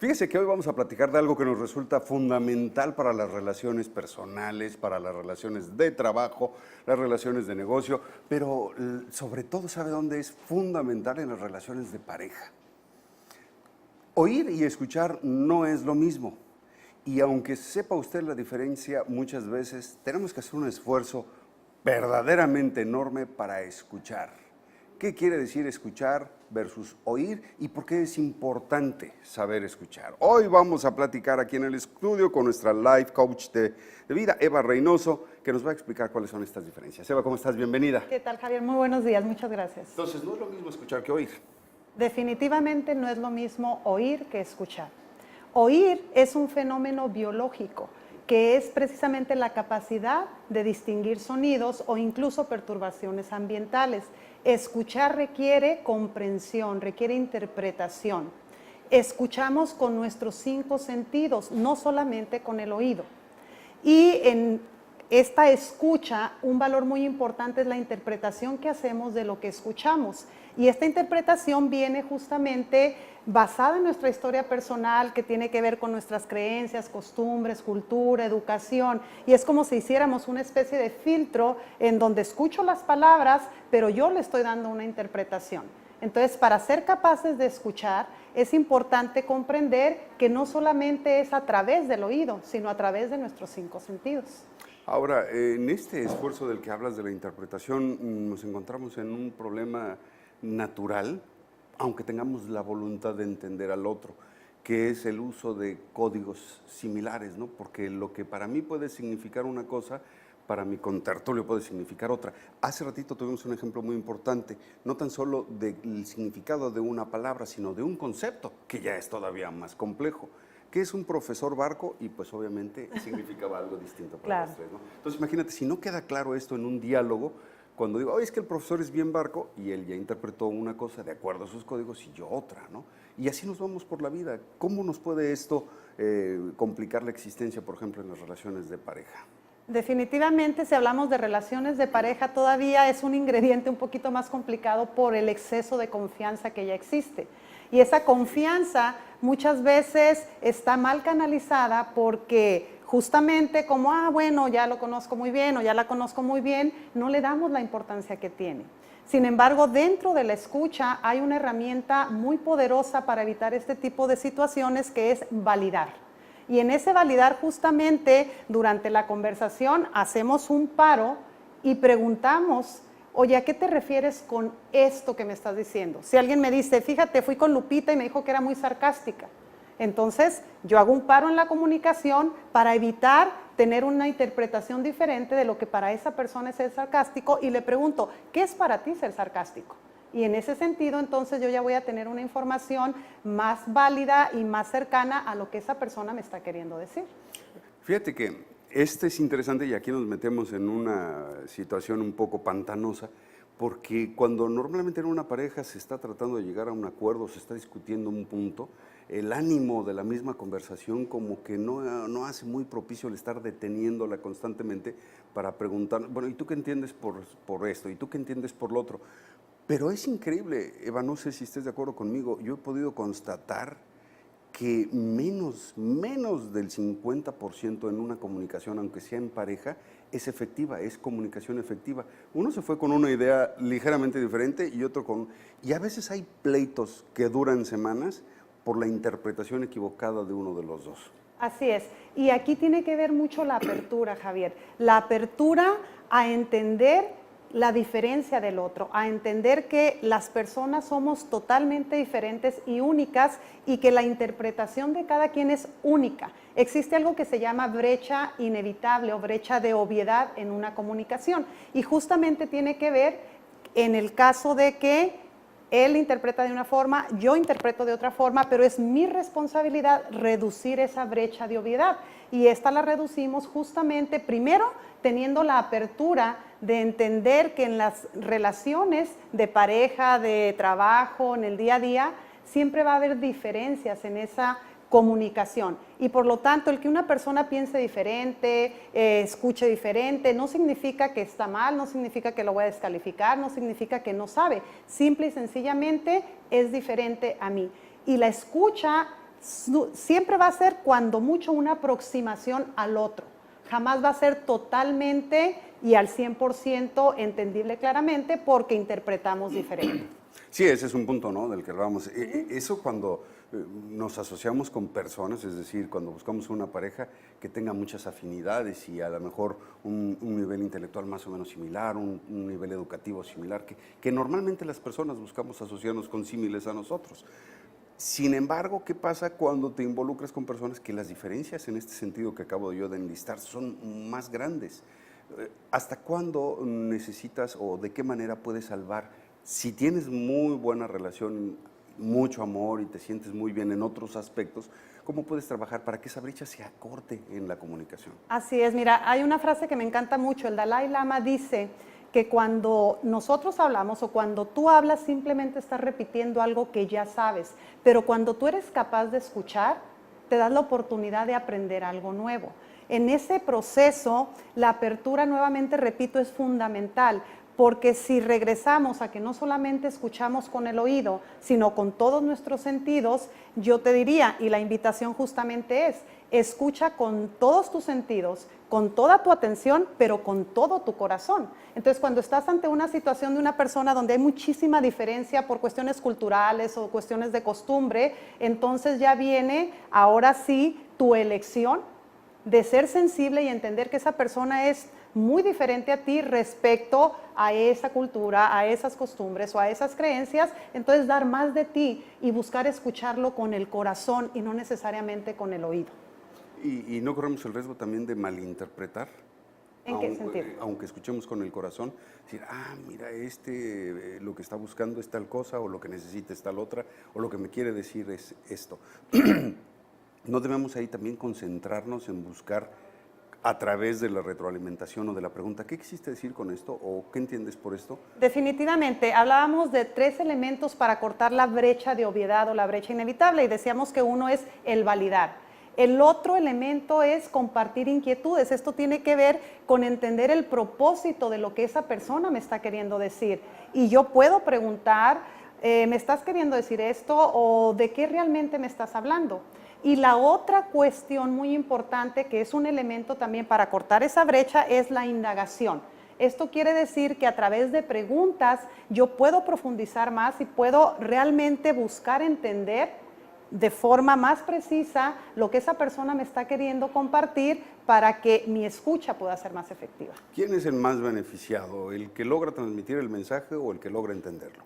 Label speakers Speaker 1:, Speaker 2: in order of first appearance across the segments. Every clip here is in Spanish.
Speaker 1: Fíjese que hoy vamos a platicar de algo que nos resulta fundamental para las relaciones personales, para las relaciones de trabajo, las relaciones de negocio, pero sobre todo, ¿sabe dónde es fundamental? En las relaciones de pareja. Oír y escuchar no es lo mismo. Y aunque sepa usted la diferencia, muchas veces tenemos que hacer un esfuerzo verdaderamente enorme para escuchar. ¿Qué quiere decir escuchar versus oír y por qué es importante saber escuchar? Hoy vamos a platicar aquí en el estudio con nuestra life coach de vida, Eva Reynoso, que nos va a explicar cuáles son estas diferencias. Eva, ¿cómo estás? Bienvenida.
Speaker 2: ¿Qué tal, Javier? Muy buenos días, muchas gracias.
Speaker 1: Entonces, no es lo mismo escuchar que oír.
Speaker 2: Definitivamente no es lo mismo oír que escuchar. Oír es un fenómeno biológico que es precisamente la capacidad de distinguir sonidos o incluso perturbaciones ambientales. Escuchar requiere comprensión, requiere interpretación. Escuchamos con nuestros 5 sentidos, no solamente con el oído. Y en esta escucha, un valor muy importante es la interpretación que hacemos de lo que escuchamos. Y esta interpretación viene justamente basada en nuestra historia personal, que tiene que ver con nuestras creencias, costumbres, cultura, educación. Y es como si hiciéramos una especie de filtro en donde escucho las palabras, pero yo le estoy dando una interpretación. Entonces, para ser capaces de escuchar, es importante comprender que no solamente es a través del oído, sino a través de nuestros 5 sentidos.
Speaker 1: Ahora, en este esfuerzo del que hablas de la interpretación, nos encontramos en un problema natural, aunque tengamos la voluntad de entender al otro, que es el uso de códigos similares, ¿no? Porque lo que para mí puede significar una cosa, para mi contertulio puede significar otra. Hace ratito tuvimos un ejemplo muy importante, no tan solo del significado de una palabra, sino de un concepto, que ya es todavía más complejo, que es un profesor Barco, y pues obviamente significaba algo distinto para los tres, ¿no? Entonces imagínate, si no queda claro esto en un diálogo, cuando digo, oye, es que el profesor es bien Barco, y él ya interpretó una cosa de acuerdo a sus códigos y yo otra, ¿no? Y así nos vamos por la vida. ¿Cómo nos puede esto complicar la existencia, por ejemplo, en las relaciones de pareja?
Speaker 2: Definitivamente, si hablamos de relaciones de pareja, todavía es un ingrediente un poquito más complicado por el exceso de confianza que ya existe. Y esa confianza muchas veces está mal canalizada porque justamente como, bueno, ya lo conozco muy bien o ya la conozco muy bien, no le damos la importancia que tiene. Sin embargo, dentro de la escucha hay una herramienta muy poderosa para evitar este tipo de situaciones, que es validar. Y en ese validar, justamente durante la conversación hacemos un paro y preguntamos, oye, ¿a qué te refieres con esto que me estás diciendo? Si alguien me dice, fíjate, fui con Lupita y me dijo que era muy sarcástica. Entonces, yo hago un paro en la comunicación para evitar tener una interpretación diferente de lo que para esa persona es ser sarcástico, y le pregunto, ¿qué es para ti ser sarcástico? Y en ese sentido, entonces, yo ya voy a tener una información más válida y más cercana a lo que esa persona me está queriendo decir.
Speaker 1: Fíjate que este es interesante, y aquí nos metemos en una situación un poco pantanosa, porque cuando normalmente en una pareja se está tratando de llegar a un acuerdo, se está discutiendo un punto, el ánimo de la misma conversación como que no hace muy propicio el estar deteniéndola constantemente para preguntar, bueno, ¿y tú qué entiendes por esto? ¿Y tú qué entiendes por lo otro? Pero es increíble, Eva, no sé si estés de acuerdo conmigo, yo he podido constatar que menos del 50% en una comunicación, aunque sea en pareja, es efectiva, es comunicación efectiva. Uno se fue con una idea ligeramente diferente y otro con... Y a veces hay pleitos que duran semanas por la interpretación equivocada de uno de los dos.
Speaker 2: Así es. Y aquí tiene que ver mucho la apertura, Javier. La apertura a entender la diferencia del otro, a entender que las personas somos totalmente diferentes y únicas, y que la interpretación de cada quien es única. Existe algo que se llama brecha inevitable o brecha de obviedad en una comunicación, y justamente tiene que ver en el caso de que él interpreta de una forma, yo interpreto de otra forma, pero es mi responsabilidad reducir esa brecha de obviedad. Y esta la reducimos justamente, primero, teniendo la apertura de entender que en las relaciones de pareja, de trabajo, en el día a día, siempre va a haber diferencias en esa comunicación, y por lo tanto el que una persona piense diferente, escuche diferente, no significa que está mal, no significa que lo voy a descalificar, no significa que no sabe, simple y sencillamente es diferente a mí. Y la escucha siempre va a ser cuando mucho una aproximación al otro. Jamás va a ser totalmente y al 100% entendible claramente porque interpretamos diferente.
Speaker 1: Sí, ese es un punto, ¿no?, del que hablábamos. Eso cuando nos asociamos con personas, es decir, cuando buscamos una pareja que tenga muchas afinidades y a lo mejor un nivel intelectual más o menos similar, un nivel educativo similar, que normalmente las personas buscamos asociarnos con símiles a nosotros. Sin embargo, ¿qué pasa cuando te involucras con personas que las diferencias en este sentido que acabo yo de enlistar son más grandes? ¿Hasta cuándo necesitas o de qué manera puedes salvar? Si tienes muy buena relación, mucho amor y te sientes muy bien en otros aspectos, ¿cómo puedes trabajar para que esa brecha se acorte en la comunicación?
Speaker 2: Así es, mira, hay una frase que me encanta mucho. El Dalai Lama dice que cuando nosotros hablamos o cuando tú hablas simplemente estás repitiendo algo que ya sabes, pero cuando tú eres capaz de escuchar, te das la oportunidad de aprender algo nuevo. En ese proceso, la apertura, nuevamente repito, es fundamental, porque si regresamos a que no solamente escuchamos con el oído, sino con todos nuestros sentidos, yo te diría, y la invitación justamente es, escucha con todos tus sentidos, con toda tu atención, pero con todo tu corazón. Entonces, cuando estás ante una situación de una persona donde hay muchísima diferencia por cuestiones culturales o cuestiones de costumbre, entonces ya viene, ahora sí, tu elección de ser sensible y entender que esa persona es muy diferente a ti respecto a esa cultura, a esas costumbres o a esas creencias, entonces dar más de ti y buscar escucharlo con el corazón y no necesariamente con el oído.
Speaker 1: ¿Y no corremos el riesgo también de malinterpretar?
Speaker 2: ¿En qué sentido?
Speaker 1: Aunque escuchemos con el corazón, decir, mira, lo que está buscando es tal cosa, o lo que necesita es tal otra, o lo que me quiere decir es esto. ¿No debemos ahí también concentrarnos en buscar a través de la retroalimentación o de la pregunta, ¿qué quisiste decir con esto? ¿O qué entiendes por esto?
Speaker 2: Definitivamente, hablábamos de 3 elementos para cortar la brecha de obviedad o la brecha inevitable y decíamos que uno es el validar. El otro elemento es compartir inquietudes. Esto tiene que ver con entender el propósito de lo que esa persona me está queriendo decir. Y yo puedo preguntar, ¿me estás queriendo decir esto o de qué realmente me estás hablando? Y la otra cuestión muy importante, que es un elemento también para cortar esa brecha, es la indagación. Esto quiere decir que a través de preguntas yo puedo profundizar más y puedo realmente buscar entender de forma más precisa lo que esa persona me está queriendo compartir para que mi escucha pueda ser más efectiva.
Speaker 1: ¿Quién es el más beneficiado? ¿El que logra transmitir el mensaje o el que logra entenderlo?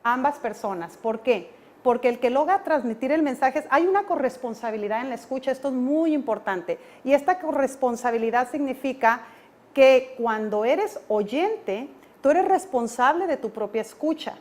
Speaker 2: Ambas personas. ¿Por qué? Porque el que logra transmitir el mensaje, hay una corresponsabilidad en la escucha, esto es muy importante. Y esta corresponsabilidad significa que cuando eres oyente, tú eres responsable de tu propia escucha.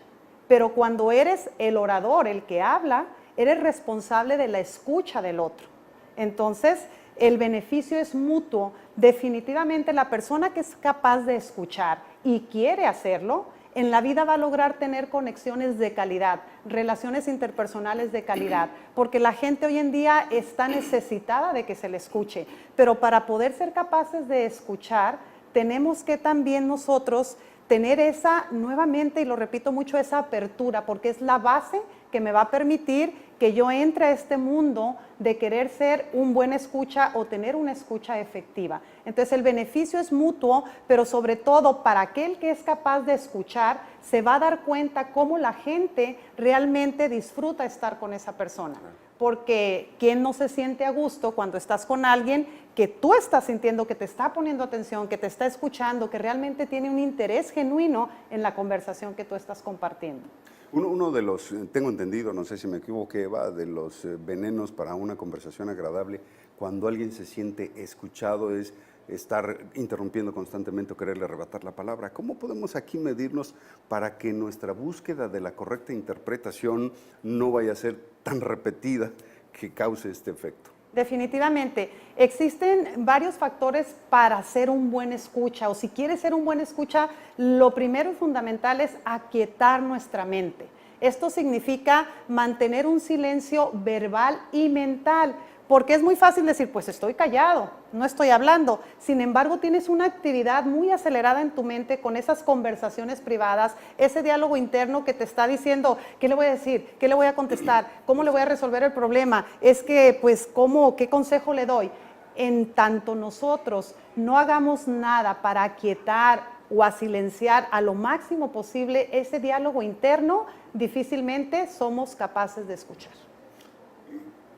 Speaker 2: Pero cuando eres el orador, el que habla, eres responsable de la escucha del otro. Entonces, el beneficio es mutuo. Definitivamente la persona que es capaz de escuchar y quiere hacerlo, en la vida va a lograr tener conexiones de calidad, relaciones interpersonales de calidad, porque la gente hoy en día está necesitada de que se le escuche, pero para poder ser capaces de escuchar, tenemos que también nosotros tener esa, nuevamente, y lo repito mucho, esa apertura, porque es la base que me va a permitir que yo entre a este mundo de querer ser un buen escucha o tener una escucha efectiva. Entonces el beneficio es mutuo, pero sobre todo para aquel que es capaz de escuchar, se va a dar cuenta cómo la gente realmente disfruta estar con esa persona. Porque ¿quién no se siente a gusto cuando estás con alguien que tú estás sintiendo que te está poniendo atención, que te está escuchando, que realmente tiene un interés genuino en la conversación que tú estás compartiendo?
Speaker 1: Uno de los, tengo entendido, no sé si me equivoqué, Eva, de los venenos para una conversación agradable, cuando alguien se siente escuchado, es estar interrumpiendo constantemente o quererle arrebatar la palabra. ¿Cómo podemos aquí medirnos para que nuestra búsqueda de la correcta interpretación no vaya a ser tan repetida que cause este efecto?
Speaker 2: Definitivamente, existen varios factores para ser un buen escucha, o si quieres ser un buen escucha, lo primero y fundamental es aquietar nuestra mente. Esto significa mantener un silencio verbal y mental, porque es muy fácil decir, pues estoy callado, no estoy hablando. Sin embargo, tienes una actividad muy acelerada en tu mente con esas conversaciones privadas, ese diálogo interno que te está diciendo, ¿qué le voy a decir? ¿Qué le voy a contestar? ¿Cómo le voy a resolver el problema? Es que, pues, ¿qué consejo le doy? En tanto nosotros no hagamos nada para aquietar o a silenciar a lo máximo posible ese diálogo interno, difícilmente somos capaces de escuchar.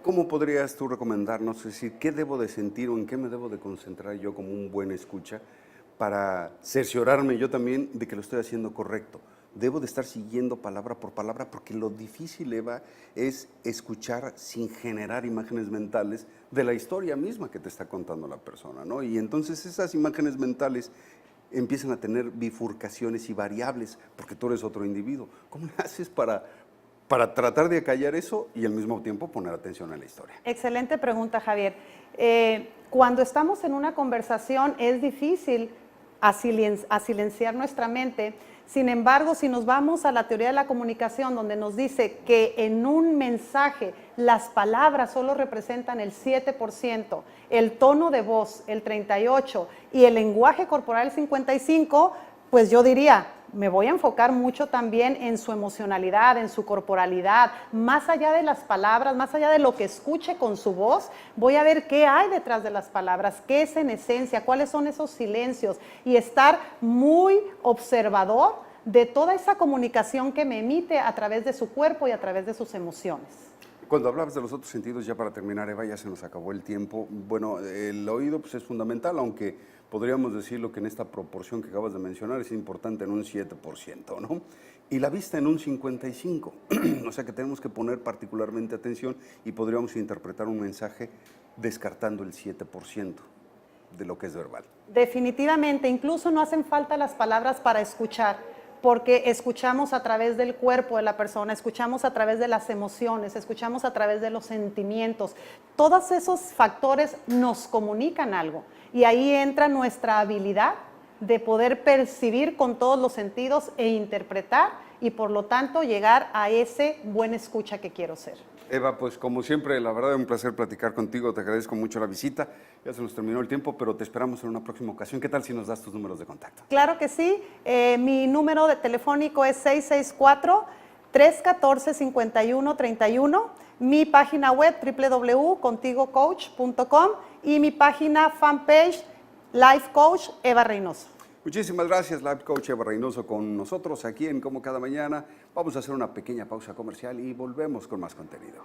Speaker 1: ¿Cómo podrías tú recomendarnos, es decir, qué debo de sentir o en qué me debo de concentrar yo como un buen escucha para cerciorarme yo también de que lo estoy haciendo correcto? Debo de estar siguiendo palabra por palabra porque lo difícil, Eva, es escuchar sin generar imágenes mentales de la historia misma que te está contando la persona, ¿no? Y entonces esas imágenes mentales empiezan a tener bifurcaciones y variables porque tú eres otro individuo. ¿Cómo le haces para tratar de acallar eso y al mismo tiempo poner atención a la historia?
Speaker 2: Excelente pregunta, Javier. Cuando estamos en una conversación es difícil silenciar nuestra mente. Sin embargo, si nos vamos a la teoría de la comunicación, donde nos dice que en un mensaje las palabras solo representan el 7%, el tono de voz el 38% y el lenguaje corporal el 55%, pues yo diría, me voy a enfocar mucho también en su emocionalidad, en su corporalidad, más allá de las palabras, más allá de lo que escuche con su voz, voy a ver qué hay detrás de las palabras, qué es en esencia, cuáles son esos silencios y estar muy observador de toda esa comunicación que me emite a través de su cuerpo y a través de sus emociones.
Speaker 1: Cuando hablabas de los otros sentidos, ya para terminar, Eva, ya se nos acabó el tiempo. Bueno, el oído pues, es fundamental, aunque podríamos decirlo que en esta proporción que acabas de mencionar es importante en un 7%, ¿no? Y la vista en un 55%, o sea que tenemos que poner particularmente atención y podríamos interpretar un mensaje descartando el 7% de lo que es verbal.
Speaker 2: Definitivamente, incluso no hacen falta las palabras para escuchar, porque escuchamos a través del cuerpo de la persona, escuchamos a través de las emociones, escuchamos a través de los sentimientos. Todos esos factores nos comunican algo y ahí entra nuestra habilidad de poder percibir con todos los sentidos e interpretar y por lo tanto llegar a ese buen escucha que quiero ser.
Speaker 1: Eva, pues como siempre, la verdad es un placer platicar contigo, te agradezco mucho la visita, ya se nos terminó el tiempo, pero te esperamos en una próxima ocasión. ¿Qué tal si nos das tus números de contacto?
Speaker 2: Claro que sí, mi número de telefónico es 664-314-5131, mi página web www.contigocoach.com y mi página fanpage Life Coach Eva Reynoso.
Speaker 1: Muchísimas gracias, Life Coach Eva Reynoso, con nosotros aquí en Como Cada Mañana. Vamos a hacer una pequeña pausa comercial y volvemos con más contenido.